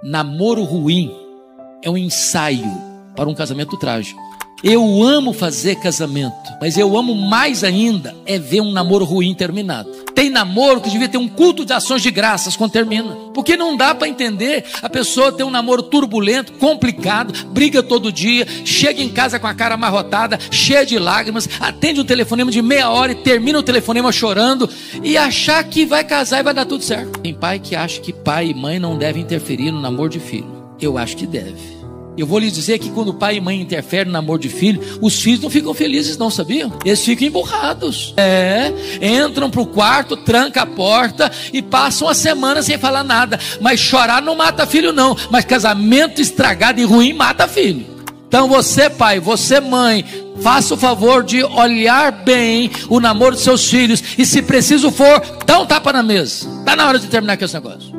Namoro ruim é um ensaio para um casamento trágico. Eu amo fazer casamento, mas eu amo mais ainda é ver um namoro ruim terminado. Tem namoro que devia ter um culto de ações de graças quando termina, porque não dá para entender a pessoa ter um namoro turbulento, complicado, briga todo dia, chega em casa com a cara amarrotada, cheia de lágrimas, atende um telefonema de meia hora e termina o telefonema chorando e achar que vai casar e vai dar tudo certo. Tem pai que acha que pai e mãe não devem interferir no namoro de filho. Eu acho que deve. Eu vou lhe dizer que quando pai e mãe interferem no namoro de filho, os filhos não ficam felizes não, sabiam? Eles ficam emburrados. Entram pro quarto, tranca a porta e passam a semana sem falar nada. Mas chorar não mata filho não, mas casamento estragado e ruim mata filho. Então você pai, você mãe, faça o favor de olhar bem o namoro dos seus filhos e se preciso for, dá um tapa na mesa. Está na hora de terminar com esse negócio.